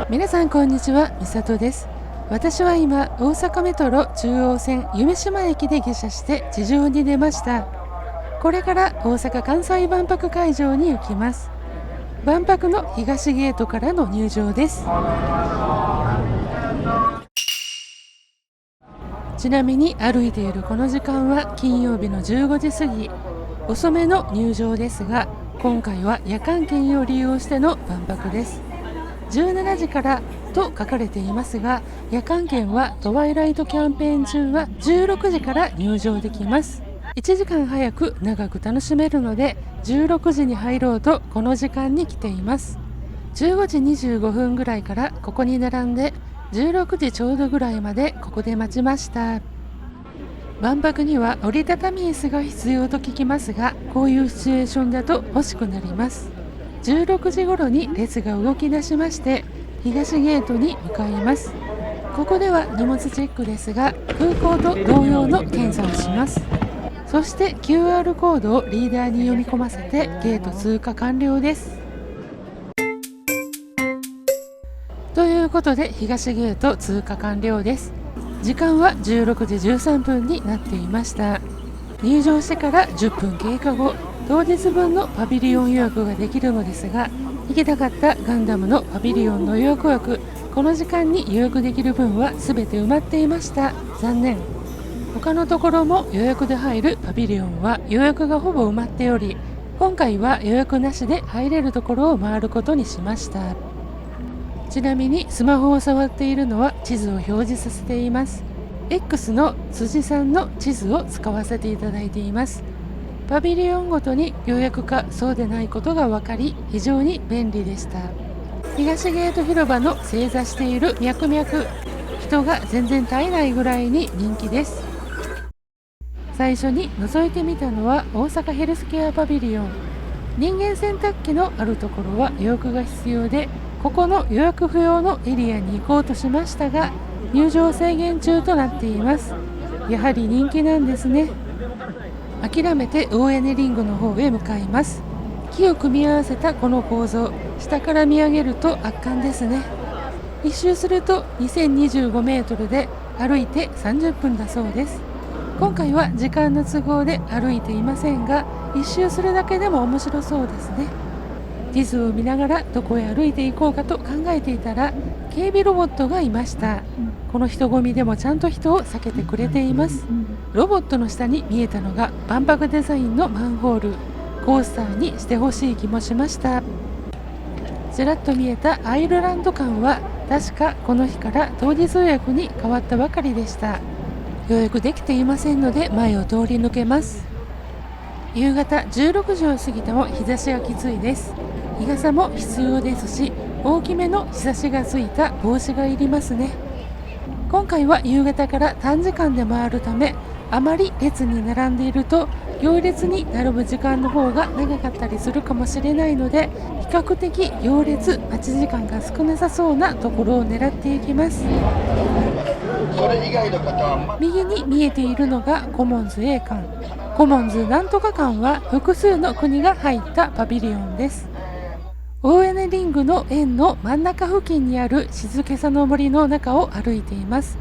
皆さんこんにちは、みさとです。私は今大阪メトロ中央線夢洲駅で下車して地上に出ました。これから大阪・関西万博会場に行きます。万博の東ゲートからの入場です。ちなみに歩いているこの時間は金曜日の15時過ぎ、遅めの入場ですが、今回は夜間券を利用しての万博です。17時からと書かれていますが、夜間券はトワイライトキャンペーン中は16時から入場できます。1時間早く長く楽しめるので、16時に入ろうとこの時間に来ています。15時25分ぐらいからここに並んで、16時ちょうどぐらいまでここで待ちました。万博には折りたたみ椅子が必要と聞きますが、こういうシチュエーションだと欲しくなります。16時頃に列が動き出しまして、東ゲートに向かいます。ここでは荷物チェックですが、空港と同様の検査をします。そして QR コードをリーダーに読み込ませてゲート通過完了です。ということで東ゲート通過完了です。時間は16時13分になっていました。入場してから10分経過後、当日分のパビリオン予約ができるのですが、行きたかったガンダムのパビリオンの予約枠、この時間に予約できる分は全て埋まっていました。残念。他のところも予約で入るパビリオンは予約がほぼ埋まっており、今回は予約なしで入れるところを回ることにしました。ちなみにスマホを触っているのは地図を表示させています。 X の辻さんの地図を使わせていただいています。パビリオンごとに予約かそうでないことが分かり、非常に便利でした。東ゲート広場の正座しているミャクミャク、人が全然絶えないぐらいに人気です。最初に覗いてみたのは大阪ヘルスケアパビリオン。人間洗濯機のあるところは予約が必要で、ここの予約不要のエリアに行こうとしましたが、入場制限中となっています。やはり人気なんですね。諦めて大屋根リングの方へ向かいます。木を組み合わせたこの構造、下から見上げると圧巻ですね。一周すると2025メートルで歩いて30分だそうです。今回は時間の都合で歩いていませんが、一周するだけでも面白そうですね。地図を見ながらどこへ歩いていこうかと考えていたら、警備ロボットがいました。この人混みでもちゃんと人を避けてくれています。ロボットの下に見えたのが万博デザインのマンホール。コースターにしてほしい気もしました。ちらっと見えたアイルランド館は確かこの日から当日予約に変わったばかりでした。予約できていませんので前を通り抜けます。夕方16時を過ぎても日差しがきついです。日傘も必要ですし、大きめの日差しがついた帽子がいりますね。今回は夕方から短時間で回るため、あまり列に並んでいると行列に並ぶ時間の方が長かったりするかもしれないので、比較的行列待ち時間が少なさそうなところを狙っていきます。右に見えているのがコモンズ A 館。コモンズなんとか館は複数の国が入ったパビリオンです。大屋根リングの円の真ん中付近にある静けさの森の中を歩いています。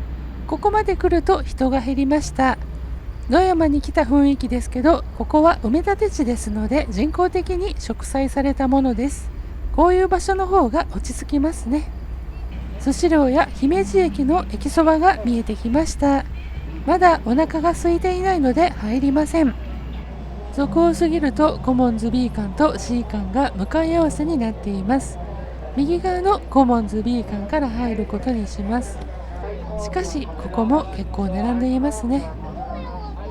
ここまで来ると人が減りました。野山に来た雰囲気ですけど、ここは埋め立て地ですので人工的に植栽されたものです。こういう場所の方が落ち着きますね。スシローや姫路駅の駅そばが見えてきました。まだお腹が空いていないので入りません。そこを過ぎるとコモンズ B 館と C 館が向かい合わせになっています。右側のコモンズ B 館から入ることにします。しかしここも結構並んでいますね。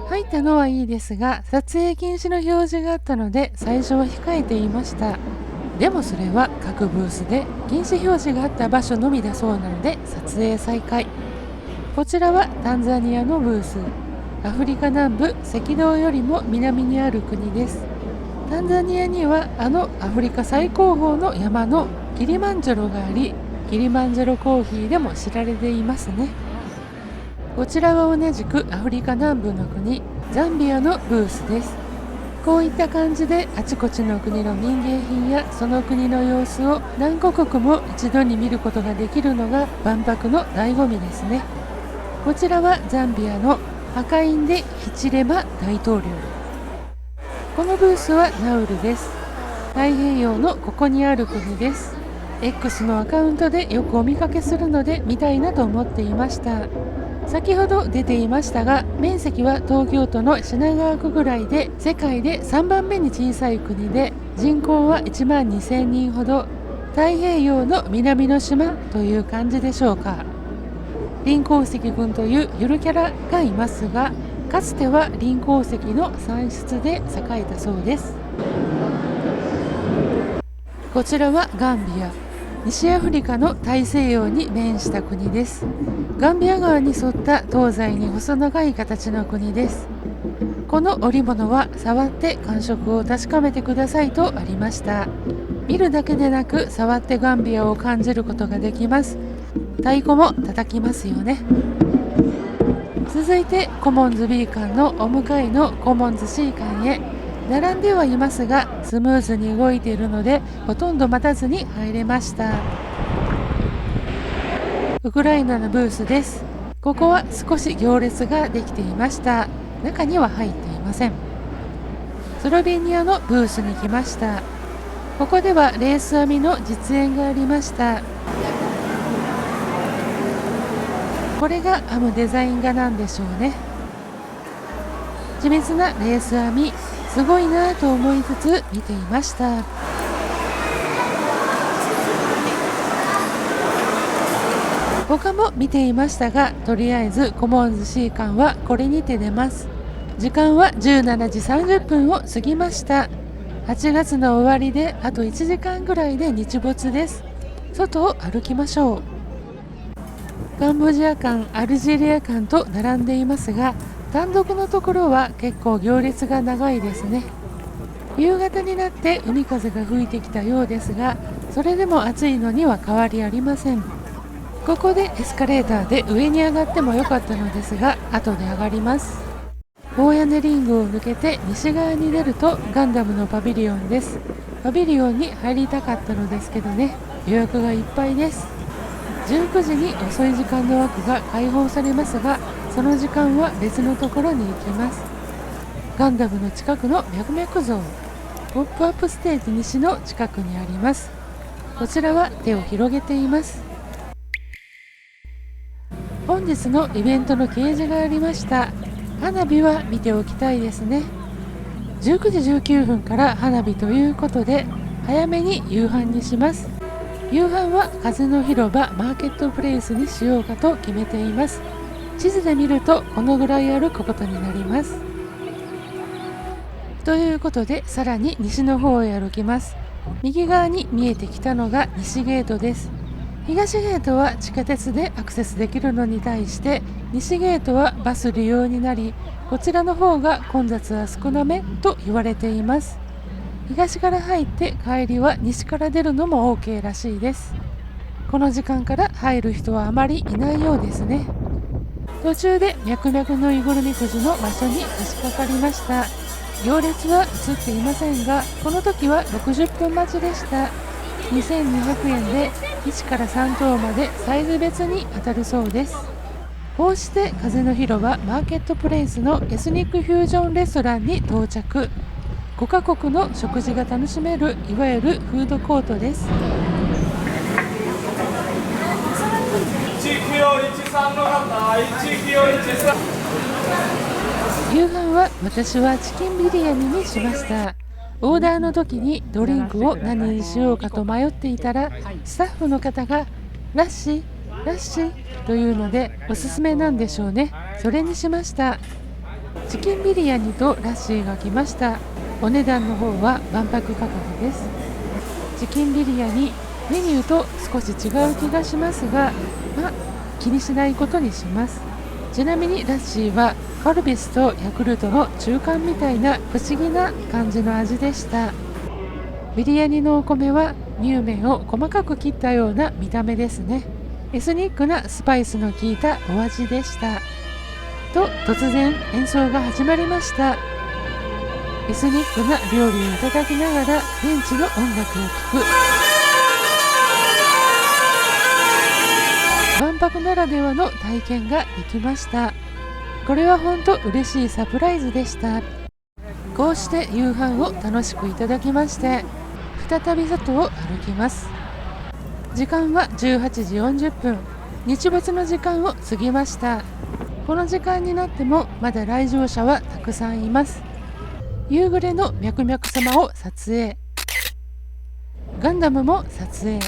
入ったのはいいですが、撮影禁止の表示があったので最初は控えていました。でもそれは各ブースで禁止表示があった場所のみだそうなので撮影再開。こちらはタンザニアのブース。アフリカ南部赤道よりも南にある国です。タンザニアにはあのアフリカ最高峰の山のキリマンジャロがあり、キリマンジャロコーヒーでも知られていますね。こちらは同じくアフリカ南部の国ザンビアのブースです。こういった感じであちこちの国の民芸品やその国の様子を何カ国も一度に見ることができるのが万博の醍醐味ですね。こちらはザンビアのハカインデ・ヒチレマ大統領。このブースはナウルです。太平洋のここにある国です。X のアカウントでよくお見かけするので見たいなと思っていました。先ほど出ていましたが、面積は東京都の品川区ぐらいで、世界で3番目に小さい国で、人口は1万2000人ほど、太平洋の南の島という感じでしょうか。林鉱石君というゆるキャラがいますが、かつては林鉱石の産出で栄えたそうです。こちらはガンビア。西アフリカの大西洋に面した国です。ガンビア川に沿った東西に細長い形の国です。この織物は触って感触を確かめてくださいとありました。見るだけでなく触ってガンビアを感じることができます。太鼓も叩きますよね。続いてコモンズ B 館のお向かいのコモンズ C 館へ。並んではいますがスムーズに動いているのでほとんど待たずに入れました。ウクライナのブースです。ここは少し行列ができていました。中には入っていません。スロベニアのブースに来ました。ここではレース編みの実演がありました。これが編むデザイン画なんでしょうね。緻密なレース編み、すごいなと思いつつ見ていました。他も見ていましたが、とりあえずコモンズ C 館はこれにて出ます。時間は17時30分を過ぎました。8月の終わりであと1時間ぐらいで日没です。外を歩きましょう。カンボジア館、アルジェリア館と並んでいますが、単独のところは結構行列が長いですね。夕方になって海風が吹いてきたようですが、それでも暑いのには変わりありません。ここでエスカレーターで上に上がってもよかったのですが、後で上がります。大屋根リングを抜けて西側に出るとガンダムのパビリオンです。パビリオンに入りたかったのですけどね、予約がいっぱいです。19時に遅い時間の枠が開放されますが、その時間は別のところに行きます。ガンダムの近くの脈々像、ポップアップステージ西の近くにあります。こちらは手を広げています。本日のイベントの掲示がありました。花火は見ておきたいですね。19時19分から花火ということで、早めに夕飯にします。夕飯は風の広場マーケットプレイスにしようかと決めています。地図で見るとこのぐらい歩くことになります。ということで、さらに西の方へ歩きます。右側に見えてきたのが西ゲートです。東ゲートは地下鉄でアクセスできるのに対して、西ゲートはバス利用になり、こちらの方が混雑は少なめと言われています。東から入って帰りは西から出るのも OK らしいです。この時間から入る人はあまりいないようですね。途中で脈々のイグルミくじの場所に差し掛かりました。行列は映っていませんが、この時は60分待ちでした。2200円で1から3等までサイズ別に当たるそうです。こうして風の広場マーケットプレイスのエスニックフュージョンレストランに到着。5カ国の食事が楽しめるいわゆるフードコートです。夕飯は私はチキンビリヤニにしました。オーダーの時にドリンクを何にしようかと迷っていたら、スタッフの方がラッシーラッシーというのでおすすめなんでしょうね。それにしました。チキンビリヤニとラッシーが来ました。お値段の方は万博価格です。チキンビリヤニメニューと少し違う気がしますが、気にしないことにします。ちなみにラッシーはカルピスとヤクルトの中間みたいな不思議な感じの味でした。ビリヤニのお米は乳麺を細かく切ったような見た目ですね。エスニックなスパイスの効いたお味でした。と突然演奏が始まりました。エスニックな料理をいただきながら現地の音楽を聴く万博ならではの体験ができました。これは本当嬉しいサプライズでした。こうして夕飯を楽しくいただきまして、再び外を歩きます。時間は18時40分、日没の時間を過ぎました。この時間になってもまだ来場者はたくさんいます。夕暮れのミャクミャク様を撮影、ガンダムも撮影。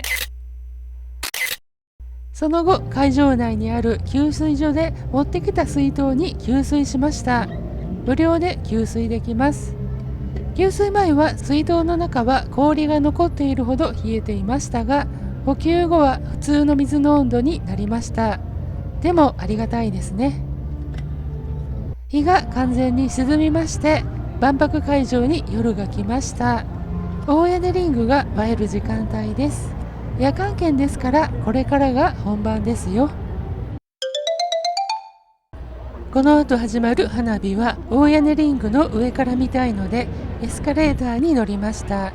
その後、会場内にある給水所で持ってきた水筒に給水しました。無料で給水できます。給水前は水筒の中は氷が残っているほど冷えていましたが、補給後は普通の水の温度になりました。でもありがたいですね。日が完全に沈みまして、万博会場に夜が来ました。大屋根リングが映える時間帯です。夜間券ですから、これからが本番ですよ。この後始まる花火は大屋根リングの上から見たいので、エスカレーターに乗りました。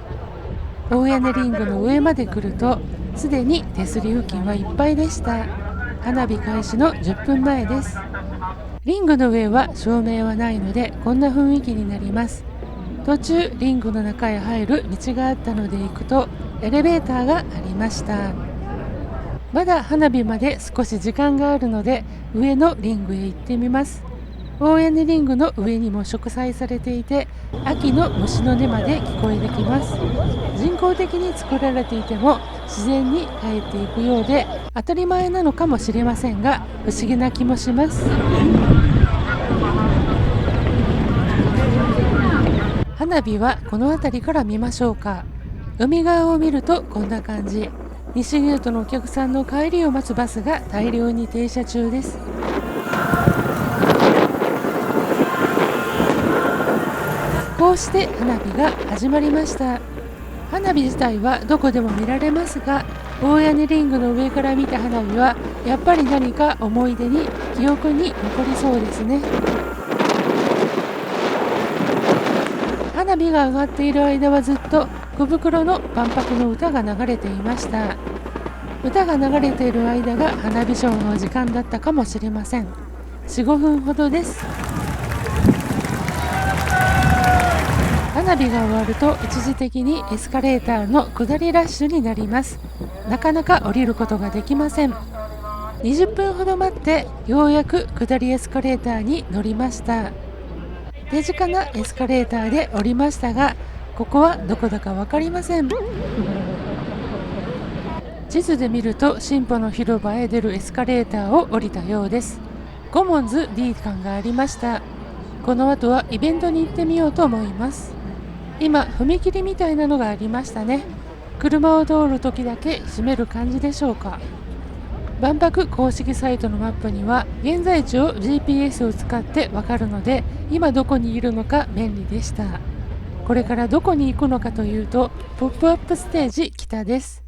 大屋根リングの上まで来ると、すでに手すり付近はいっぱいでした。花火開始の10分前です。リングの上は照明はないので、こんな雰囲気になります。途中リングの中へ入る道があったので行くと、エレベーターがありました。まだ花火まで少し時間があるので、上のリングへ行ってみます。大屋根リングの上にも植栽されていて、秋の虫の音まで聞こえてきます。人工的に作られていても自然に帰っていくようで、当たり前なのかもしれませんが、不思議な気もします。花火はこの辺りから見ましょうか。海側を見るとこんな感じ。西ゲートのお客さんの帰りを待つバスが大量に停車中です。こうして花火が始まりました。花火自体はどこでも見られますが、大屋根リングの上から見た花火はやっぱり何か思い出に記憶に残りそうですね。花火が上がっている間はずっと小袋の万博の歌が流れていました。歌が流れている間が花火ショーの時間だったかもしれません。4、5分ほどです。花火が終わると一時的にエスカレーターの下りラッシュになります。なかなか降りることができません。20分ほど待ってようやく下りエスカレーターに乗りました。手近なエスカレーターで降りましたが、ここはどこだか分かりません。地図で見ると進歩の広場へ出るエスカレーターを降りたようです。コモンズ D 館がありました。この後はイベントに行ってみようと思います。今踏切みたいなのがありましたね。車を通る時だけ閉める感じでしょうか。万博公式サイトのマップには現在地を GPS を使ってわかるので、今どこにいるのか便利でした。これからどこに行くのかというと、ポップアップステージ北です。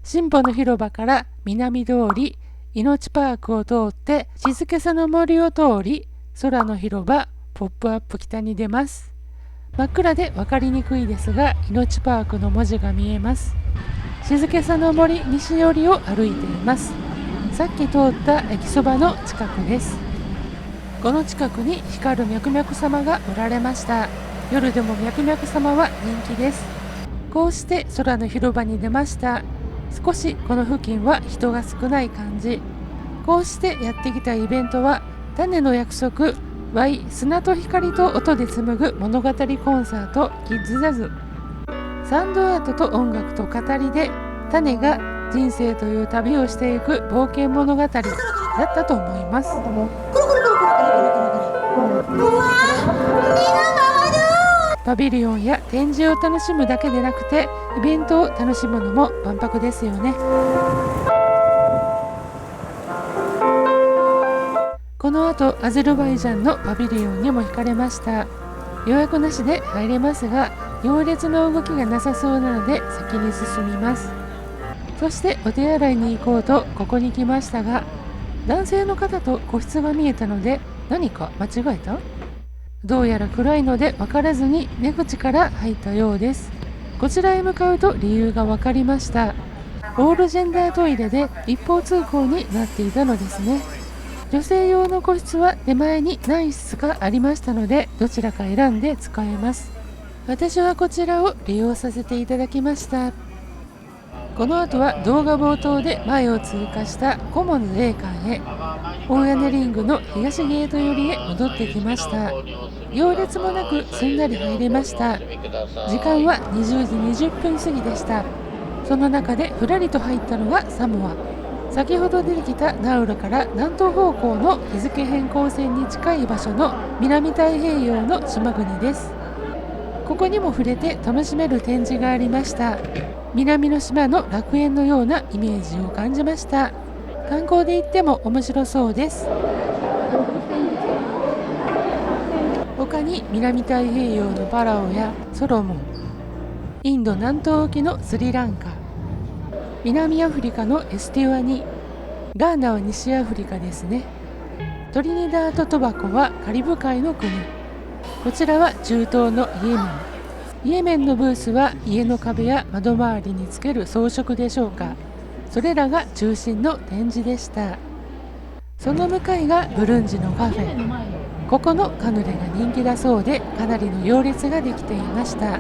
進歩の広場から南通り、命パークを通って静けさの森を通り、空の広場ポップアップ北に出ます。真っ暗で分かりにくいですが、命パークの文字が見えます。静けさの森西寄りを歩いています。さっき通った駅そばの近くです。この近くに光るミャクミャク様がおられました。夜でもミャクミャク様は人気です。こうして空の広場に出ました。少しこの付近は人が少ない感じ。こうしてやってきたイベントは、種の約束 Y 砂と光と音で紡ぐ物語コンサートキッズジャズ、サンドアートと音楽と語りで、種が人生という旅をしていく冒険物語だったと思います。パビリオンや展示を楽しむだけでなくて、イベントを楽しむのも万博ですよね。この後アゼルバイジャンのパビリオンにも行かれました。予約なしで入れますが、行列の動きがなさそうなので先に進みます。そしてお手洗いに行こうとここに来ましたが、男性の方と個室が見えたので、何か間違えた？どうやら暗いので分からずに出口から入ったようです。こちらへ向かうと理由が分かりました。オールジェンダートイレで一方通行になっていたのですね。女性用の個室は手前に何室かありましたので、どちらか選んで使えます。私はこちらを利用させていただきました。この後は動画冒頭で前を通過したコモンズ A 館へ、大屋根リングの東ゲート寄りへ戻ってきました。行列もなくすんなり入れました。時間は20時20分過ぎでした。その中でふらりと入ったのがサモア。先ほど出てきたナウルから南東方向の日付変更線に近い場所の南太平洋の島国です。ここにも触れて楽しめる展示がありました。南の島の楽園のようなイメージを感じました。観光で行っても面白そうです。他に南太平洋のパラオやソロモン、インド南東沖のスリランカ、南アフリカのエスティワニ、ガーナは西アフリカですね。トリニダード・トバコはカリブ海の国。こちらは中東のイエメン。イエメンのブースは家の壁や窓周りにつける装飾でしょうか。それらが中心の展示でした。その向かいがブルンジのカフェ。ここのカヌレが人気だそうで、かなりの行列ができていました。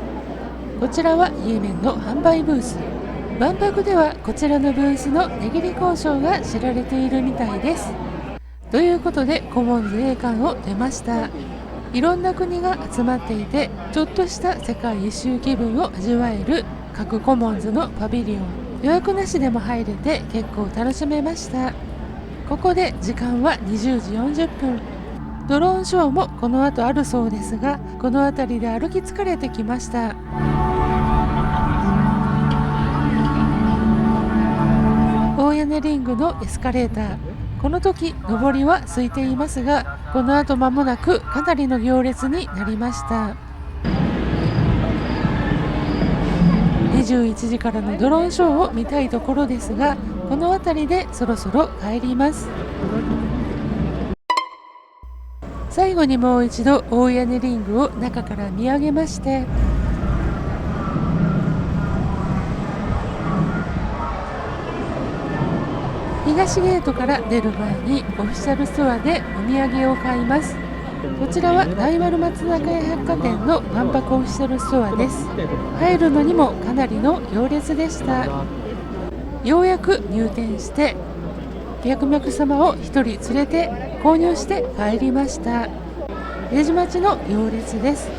こちらはイエメンの販売ブース。万博ではこちらのブースの値切り交渉が知られているみたいです。ということでコモンズ A 館を出ました。いろんな国が集まっていて、ちょっとした世界一周気分を味わえる各コモンズのパビリオン。予約なしでも入れて結構楽しめました。ここで時間は20時40分。ドローンショーもこの後あるそうですが、この辺りで歩き疲れてきました。大屋根リングのエスカレーター。この時上りは空いていますが、この後間もなくかなりの行列になりました。21時からのドローンショーを見たいところですが、この辺りでそろそろ帰ります。最後にもう一度大屋根リングを中から見上げまして、東ゲートから出る前にオフィシャルストアでお土産を買います。こちらは大丸松坂屋百貨店の万博オフィシャルストアです。入るのにもかなりの行列でした。ようやく入店して脈々様を1人連れて購入して帰りました。レジ待ちの行列です。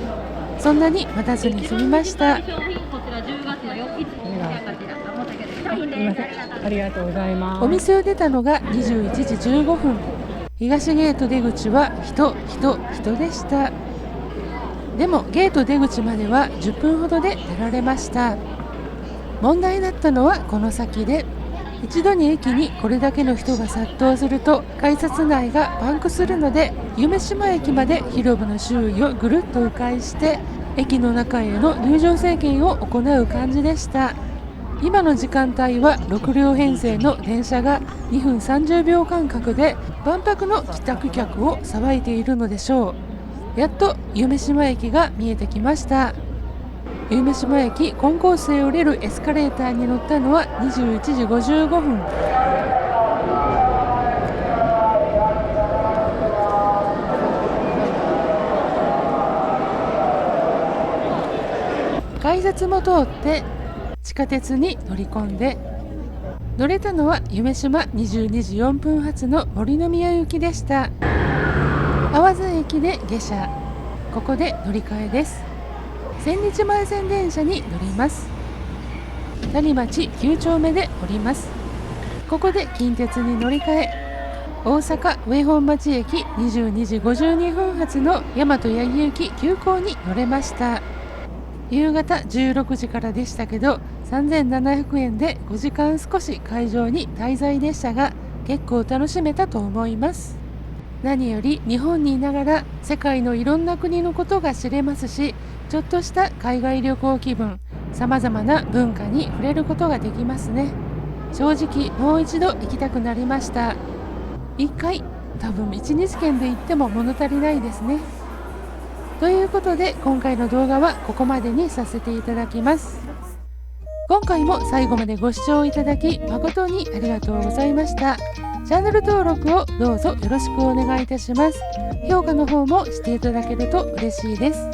そんなに待たずに済みました。ありがとうございます。お店を出たのが21時15分。東ゲート出口は人でした。でもゲート出口までは10分ほどで出られました。問題だったのはこの先で、一度に駅にこれだけの人が殺到すると改札内がパンクするので、夢洲駅まで広場の周囲をぐるっと迂回して駅の中への入場制限を行う感じでした。今の時間帯は6両編成の電車が2分30秒間隔で万博の帰宅客をさばいているのでしょう。やっと夢洲駅が見えてきました。夢洲駅コンコースへ降りるエスカレーターに乗ったのは21時55分。改札も通って地下鉄に乗り込んで、乗れたのは夢洲22時4分発の森の宮行きでした。粟津駅で下車。ここで乗り換えです。千日前線電車に乗ります。谷町9丁目で降ります。ここで近鉄に乗り換え、大阪上本町駅22時52分発の大和八木行き急行に乗れました。夕方16時からでしたけど、3700円で5時間少し会場に滞在でしたが、結構楽しめたと思います。何より日本にいながら世界のいろんな国のことが知れますし、ちょっとした海外旅行気分、さまざまな文化に触れることができますね。正直もう一度行きたくなりました。1回、多分1日券で行っても物足りないですね。ということで今回の動画はここまでにさせていただきます。今回も最後までご視聴いただき誠にありがとうございました。チャンネル登録をどうぞよろしくお願いいたします。評価の方もしていただけると嬉しいです。